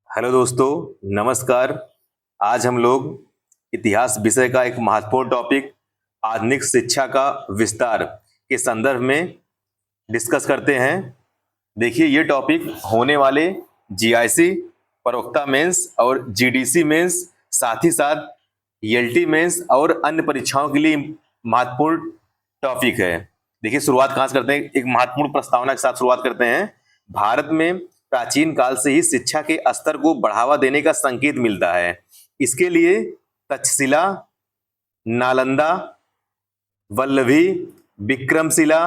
Hello दोस्तों, नमस्कार। आज हम लोग इतिहास विषय का एक महत्वपूर्ण टॉपिक आधुनिक शिक्षा का विस्तार के संदर्भ में डिस्कस करते हैं। देखिए, ये टॉपिक होने वाले जीआईसी, प्रवक्ता मेंस और जीडीसी मेंस, साथ ही साथ एलटी मेंस और अन्य परीक्षाओं के लिए महत्वपूर्ण टॉपिक है। देखिए, शुरुआत कहाँ से करते हैं? एक महत्वपूर्ण प्रस्तावना के साथ शुरुआत करते हैं। भारत में प्राचीन काल से ही शिक्षा के स्तर को बढ़ावा देने का संकेत मिलता है। इसके लिए तक्षशिला, नालंदा, वल्लभी, विक्रमशिला,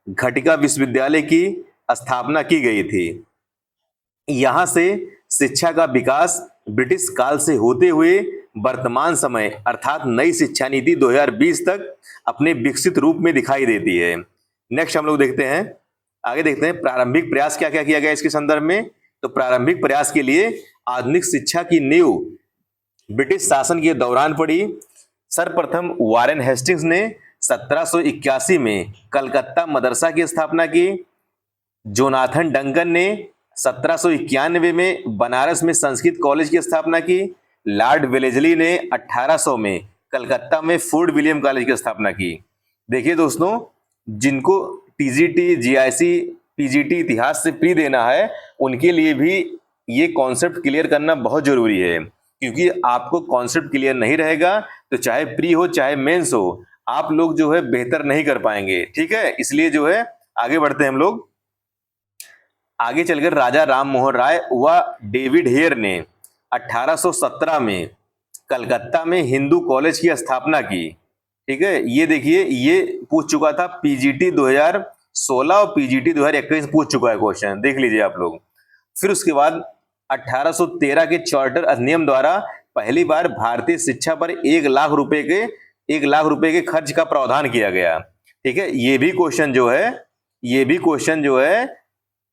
घटिका विश्वविद्यालय की स्थापना की गई थी। यहाँ से शिक्षा का विकास ब्रिटिश काल से होते हुए वर्तमान समय अर्थात नई शिक्षा नीति 2020 तक अपने विकसित रूप में दिखाई देती है। नेक्स्ट हम लोग देखते हैं, आगे देखते हैं प्रारंभिक प्रयास क्या क्या किया गया इसके संदर्भ में। तो प्रारंभिक प्रयास के लिए आधुनिक शिक्षा की नींव ब्रिटिश शासन के दौरान पड़ी। सर्वप्रथम वारेन हेस्टिंग्स ने 1781 में कलकत्ता मदरसा की स्थापना की। जोनाथन डंकन ने 1791 में बनारस में संस्कृत कॉलेज की स्थापना की। लॉर्ड वेलेजली ने 1800 में कलकत्ता में फोर्ट विलियम कॉलेज की स्थापना की। देखिए दोस्तों, जिनको टीजीटी, जीआईसी, पीजीटी इतिहास से प्री देना है, उनके लिए भी ये कॉन्सेप्ट क्लियर करना बहुत जरूरी है, क्योंकि आपको कॉन्सेप्ट क्लियर नहीं रहेगा तो चाहे प्री हो चाहे मेंस हो, आप लोग जो है बेहतर नहीं कर पाएंगे। ठीक है, इसलिए जो है आगे बढ़ते हैं हम लोग। आगे चलकर राजा राम मोहन राय व डेविड हेयर ने 1817 में कलकत्ता में हिंदू कॉलेज की स्थापना की। ठीक है, ये देखिए, ये पूछ चुका था पीजीटी 2016 और पीजीटी 2021 पूछ चुका है क्वेश्चन, देख लीजिए आप लोग। फिर उसके बाद 1813 के चार्टर अधिनियम द्वारा पहली बार भारतीय शिक्षा पर 1 लाख रुपए के खर्च का प्रावधान किया गया। ठीक है, ये भी क्वेश्चन जो है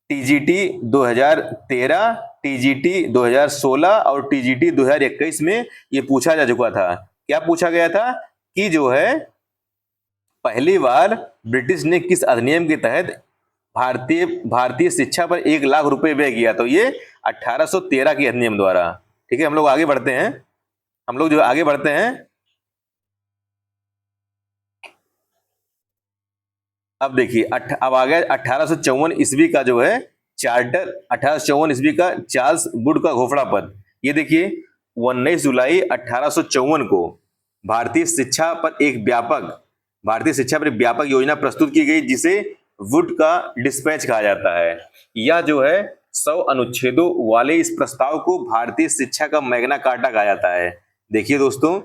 टीजीटी 2013, टीजीटी 2016 और टीजीटी 2021 में ये पूछा जा चुका था। क्या पूछा गया था कि जो है पहली बार ब्रिटिश ने किस अधिनियम के तहत भारतीय शिक्षा पर 1 लाख रुपए व्यय किया? तो ये 1813 के अधिनियम द्वारा। ठीक है, हम लोग आगे बढ़ते हैं। अब देखिए, अब आ गया 1854 ईस्वी का जो है चार्टर, 1854 ईस्वी का चार्ल्स वुड का घोषणा पत्र। ये देखिए, 19 जुलाई 1854 को भारतीय शिक्षा पर एक व्यापक योजना प्रस्तुत की गई, जिसे वुड का डिस्पैच कहा जाता है। यह जो है 100 अनुच्छेदों वाले इस प्रस्ताव को भारतीय शिक्षा का मैग्ना कार्टा कहा जाता है। देखिए दोस्तों,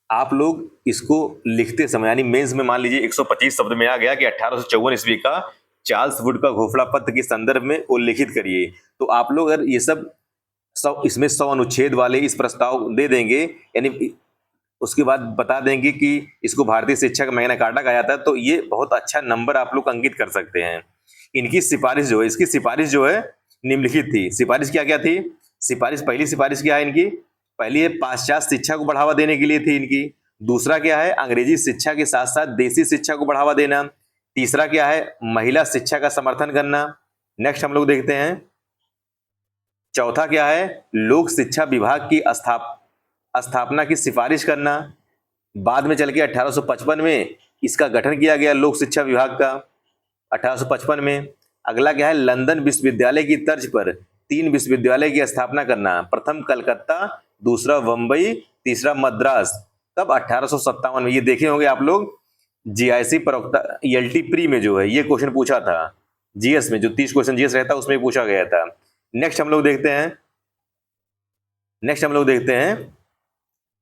आप लोग इसको लिखते समय यानी मेंस में मान लीजिए 125 शब्द में आ गया कि 1854 ईस्वी का चार्ल्स वुड का घोषणा पत्र के संदर्भ में उल्लेखित करिए। तो आप लोग अगर ये सब इसमें 100 अनुच्छेद वाले इस प्रस्ताव दे देंगे, यानी उसके बाद बता देंगे कि इसको भारतीय शिक्षा का मैग्ना कार्टा कहा जाता है, तो ये बहुत अच्छा नंबर आप लोग अंकित कर सकते हैं। इसकी सिफारिश जो है निम्नलिखित थी। सिफारिश क्या क्या थी? पहली सिफारिश क्या है इनकी? पहली है पाश्चात्य शिक्षा को बढ़ावा देने के लिए थी इनकी। दूसरा क्या है? अंग्रेजी शिक्षा के साथ साथ देसी शिक्षा को बढ़ावा देना। तीसरा क्या है? महिला शिक्षा का समर्थन करना। नेक्स्ट हम लोग देखते हैं, चौथा क्या है? लोक शिक्षा विभाग की स्थापना की सिफारिश करना। बाद में चल के 1855 में इसका गठन किया गया लोक शिक्षा विभाग का, 1855 में। अगला क्या है? लंदन विश्वविद्यालय की तर्ज पर 3 विश्वविद्यालय की स्थापना करना। प्रथम कलकत्ता, दूसरा मुंबई, तीसरा मद्रास। तब 1857 में। ये देखे होंगे आप लोग, जीआईसी प्रवक्ता एलटी प्री में जो है ये क्वेश्चन पूछा था। जीएस में जो 30 क्वेश्चन जीएस रहता है उसमें पूछा गया था। नेक्स्ट हम लोग देखते हैं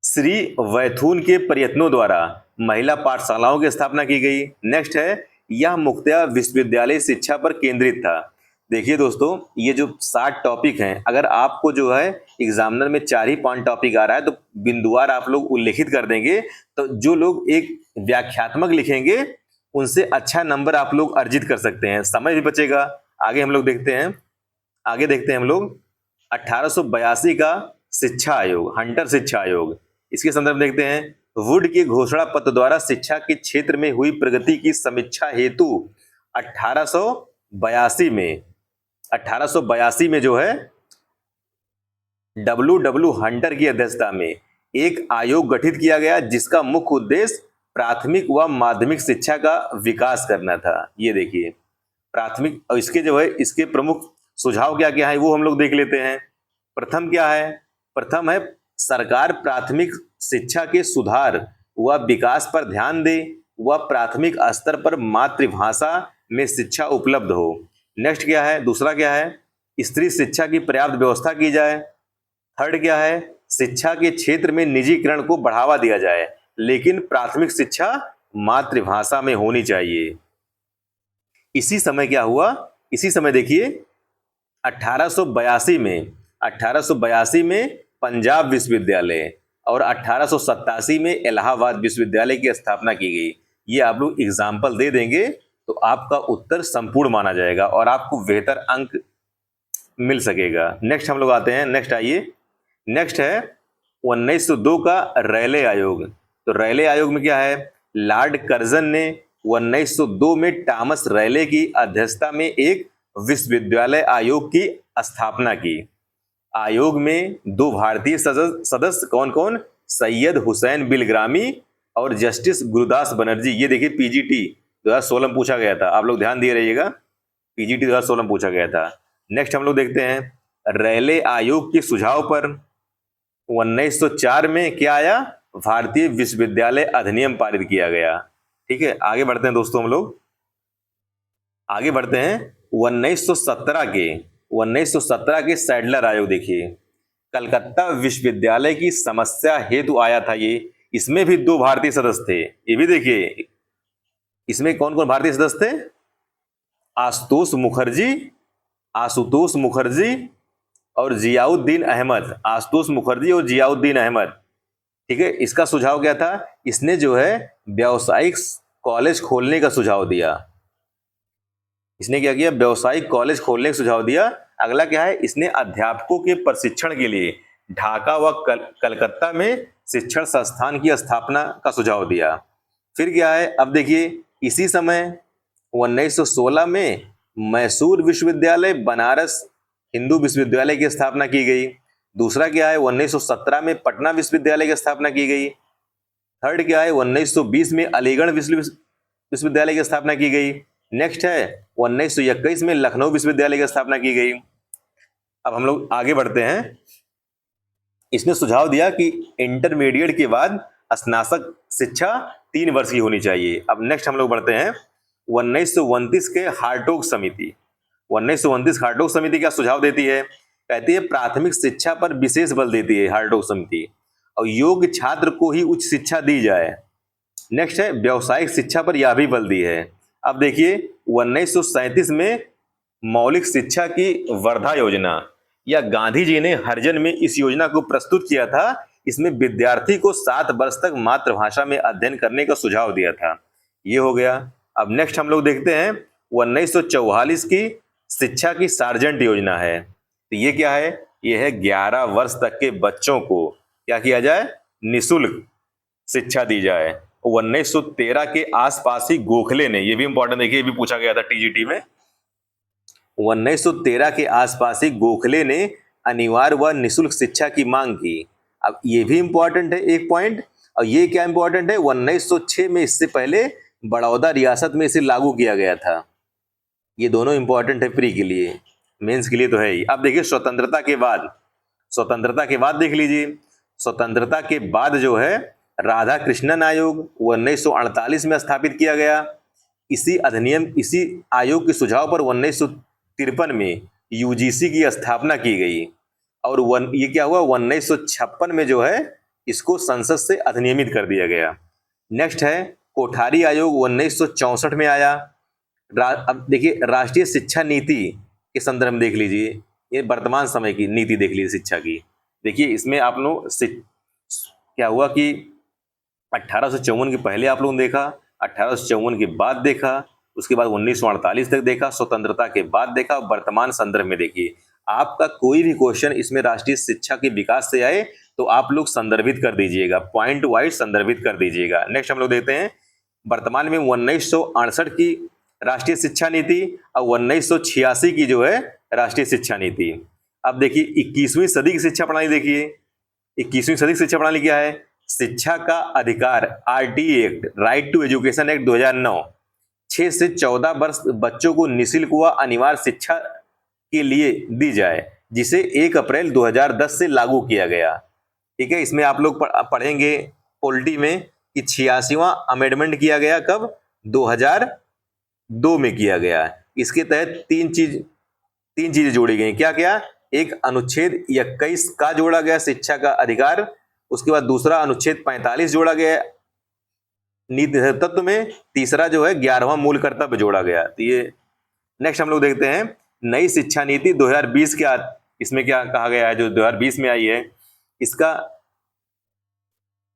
श्री वैथून के प्रयत्नों द्वारा महिला पाठशालाओं की स्थापना की गई। नेक्स्ट है, यह मुख्यतः विश्वविद्यालय शिक्षा पर केंद्रित था। देखिए दोस्तों, ये जो 60 टॉपिक हैं, अगर आपको जो है एग्जामिनर में 4 ही 5 टॉपिक आ रहा है तो बिंदुवार आप लोग उल्लेखित कर देंगे, तो जो लोग एक व्याख्यात्मक लिखेंगे उनसे अच्छा नंबर आप लोग अर्जित कर सकते हैं, समय भी बचेगा। आगे देखते हैं हम लोग 1882 का शिक्षा आयोग, हंटर शिक्षा आयोग, इसके संदर्भ देखते हैं। वुड के घोषणा पत्र द्वारा शिक्षा के क्षेत्र में हुई प्रगति की समीक्षा हेतु 1882 में जो है डब्ल्यू हंटर की अध्यक्षता में एक आयोग गठित किया गया जिसका मुख्य उद्देश्य प्राथमिक व माध्यमिक शिक्षा का विकास करना था। ये देखिए प्राथमिक, और इसके जो है इसके प्रमुख सुझाव क्या क्या है वो हम लोग देख लेते हैं। प्रथम क्या है? प्रथम है सरकार प्राथमिक शिक्षा के सुधार व विकास पर ध्यान दे व प्राथमिक स्तर पर मातृभाषा में शिक्षा उपलब्ध हो। नेक्स्ट क्या है? दूसरा क्या है? स्त्री शिक्षा की पर्याप्त व्यवस्था की जाए। थर्ड क्या है? शिक्षा के क्षेत्र में निजीकरण को बढ़ावा दिया जाए, लेकिन प्राथमिक शिक्षा मातृभाषा में होनी चाहिए। इसी समय क्या हुआ? इसी समय देखिए 1882 में पंजाब विश्वविद्यालय और 1887 में इलाहाबाद विश्वविद्यालय की स्थापना की गई। ये आप लोग एग्जाम्पल दे देंगे तो आपका उत्तर संपूर्ण माना जाएगा और आपको बेहतर अंक मिल सकेगा। नेक्स्ट हम लोग आते हैं, नेक्स्ट आइए। नेक्स्ट है 1902 का रैले आयोग। तो रैले आयोग में क्या है? लॉर्ड कर्जन ने 1902 में टॉमस रैले की अध्यक्षता में एक विश्वविद्यालय आयोग की स्थापना की। आयोग में 2 भारतीय सदस्य कौन कौन? सैयद हुसैन बिलग्रामी और जस्टिस गुरुदास बनर्जी। ये देखिए पीजीटी 2016 में पूछा गया था, आप लोग ध्यान दिए रहिएगा, पीजीटी 2016 में पूछा गया था। नेक्स्ट हम लोग देखते हैं रैले आयोग के सुझाव पर 1904 में क्या आया? भारतीय विश्वविद्यालय अधिनियम पारित किया गया। ठीक है, आगे बढ़ते हैं दोस्तों, हम लोग आगे बढ़ते हैं 1917 के सैडलर आयोग। देखिए कलकत्ता विश्वविद्यालय की समस्या हेतु आया था ये। इसमें भी 2 भारतीय सदस्य थे। ये भी देखिए इसमें कौन कौन भारतीय सदस्य थे? आशुतोष मुखर्जी और जियाउद्दीन अहमद। आशुतोष मुखर्जी और जियाउद्दीन अहमद। ठीक है, इसका सुझाव क्या था? इसने जो है व्यावसायिक कॉलेज खोलने का सुझाव दिया। इसने क्या किया? व्यावसायिक कॉलेज खोलने का सुझाव दिया। अगला क्या है? इसने अध्यापकों के प्रशिक्षण के लिए ढाका व कलकत्ता में शिक्षण संस्थान की स्थापना का सुझाव दिया। फिर क्या है? अब देखिए इसी समय 1916 में मैसूर विश्वविद्यालय, बनारस हिंदू विश्वविद्यालय की स्थापना की गई। दूसरा क्या है? 1917 में पटना विश्वविद्यालय की स्थापना की गई। थर्ड क्या है? 1920 में अलीगढ़ विश्वविद्यालय की स्थापना की गई। नेक्स्ट है 1921 में लखनऊ विश्वविद्यालय की स्थापना की गई। अब हम लोग आगे बढ़ते हैं। इसने सुझाव दिया कि इंटरमीडिएट के बाद स्नातक शिक्षा 3 वर्ष की होनी चाहिए। अब नेक्स्ट हम लोग बढ़ते हैं 1929 के हार्टोग समिति। 1929 हार्टोग समिति क्या सुझाव देती है? कहती है प्राथमिक शिक्षा पर विशेष बल देती है हार्टोग समिति, और योग्य छात्र को ही उच्च शिक्षा दी जाए। नेक्स्ट है व्यावसायिक शिक्षा पर यह भी बल दी है। अब देखिए 1937 में मौलिक शिक्षा की वर्धा योजना, या गांधी जी ने हरिजन में इस योजना को प्रस्तुत किया था। इसमें विद्यार्थी को 7 वर्ष तक मातृभाषा में अध्ययन करने का सुझाव दिया था। ये हो गया। अब नेक्स्ट हम लोग देखते हैं 1944 की शिक्षा की सार्जेंट योजना है। तो ये क्या है? ये है 11 वर्ष तक के बच्चों को क्या किया जाए? निःशुल्क शिक्षा दी जाए। 1913 के आसपास ही गोखले ने, ये भी इंपॉर्टेंट देखिए, ये भी पूछा गया था टीजीटी में। 1913 के आसपास ही गोखले ने अनिवार्य व निःशुल्क शिक्षा की मांग की। अब ये भी इंपॉर्टेंट है एक पॉइंट, और ये क्या इंपॉर्टेंट है? 1906 में, इससे पहले बड़ौदा रियासत में इसे लागू किया गया था। ये दोनों इंपॉर्टेंट है प्री के लिए, मेंस के लिए तो है ही। अब देखिए स्वतंत्रता के बाद देख लीजिए, स्वतंत्रता के बाद जो है राधा कृष्णन आयोग 1948 में स्थापित किया गया। इसी आयोग के सुझाव पर 1953 में यूजीसी की स्थापना की गई, और ये क्या हुआ? 1956 में जो है इसको संसद से अधिनियमित कर दिया गया। नेक्स्ट है कोठारी आयोग 1964 में आया। अब देखिए राष्ट्रीय शिक्षा नीति के संदर्भ में देख लीजिए, ये वर्तमान समय की नीति देख लीजिए शिक्षा की। देखिए इसमें आप लोग क्या हुआ कि 1854 के पहले आप लोगों ने देखा, 1854 के बाद देखा, उसके बाद 1948 तक देखा, स्वतंत्रता के बाद देखा, वर्तमान संदर्भ में देखिए। आपका कोई भी क्वेश्चन इसमें राष्ट्रीय शिक्षा के विकास से आए तो आप लोग संदर्भित कर दीजिएगा, पॉइंट वाइज संदर्भित कर दीजिएगा। नेक्स्ट हम लोग देखते हैं वर्तमान में 1968 की राष्ट्रीय शिक्षा नीति और 1986 की जो है राष्ट्रीय शिक्षा नीति। अब देखिए 21वीं सदी की शिक्षा प्रणाली देखिए, 21वीं सदी की शिक्षा प्रणाली क्या है? शिक्षा का अधिकार RTE act, right to education act 2009, 6 से 14 वर्ष बच्चों को निःशुल्क व अनिवार्य शिक्षा के लिए दी जाए, जिसे 1 अप्रैल 2010 से लागू किया गया। ठीक है, इसमें आप लोग पढ़ेंगे पॉलिटी में कि 86वां अमेंडमेंट किया गया, कब? 2002 में किया गया। इसके तहत तीन चीजें जोड़ी गई। क्या क्या? एक अनुच्छेद 21 का जोड़ा गया, शिक्षा का अधिकार। उसके बाद दूसरा अनुच्छेद 45 जोड़ा गया नीति तत्व में। तीसरा जो है 11वां मूल कर्तव्य जोड़ा गया। तो ये नेक्स्ट हम लोग देखते हैं नई शिक्षा नीति 2020 क्या, इसमें क्या कहा गया है जो 2020 में आई है। इसका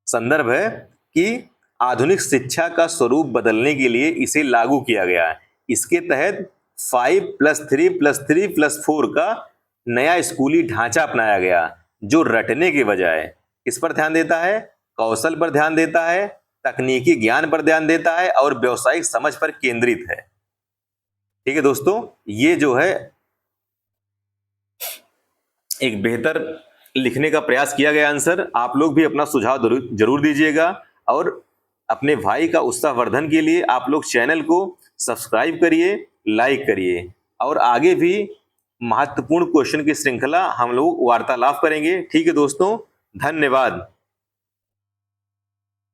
संदर्भ है कि आधुनिक शिक्षा का स्वरूप बदलने के लिए इसे लागू किया गया है। इसके तहत 5+3+3+4 का नया स्कूली ढांचा अपनाया गया, जो रटने के बजाय किस पर ध्यान देता है? कौशल पर ध्यान देता है, तकनीकी ज्ञान पर ध्यान देता है और व्यवसायिक समझ पर केंद्रित है। ठीक है दोस्तों, ये जो है एक बेहतर लिखने का प्रयास किया गया आंसर। आप लोग भी अपना सुझाव जरूर दीजिएगा और अपने भाई का उत्साहवर्धन के लिए आप लोग चैनल को सब्सक्राइब करिए, लाइक करिए और आगे भी महत्वपूर्ण क्वेश्चन की श्रृंखला हम लोग वार्तालाप करेंगे। ठीक है दोस्तों, धन्यवाद।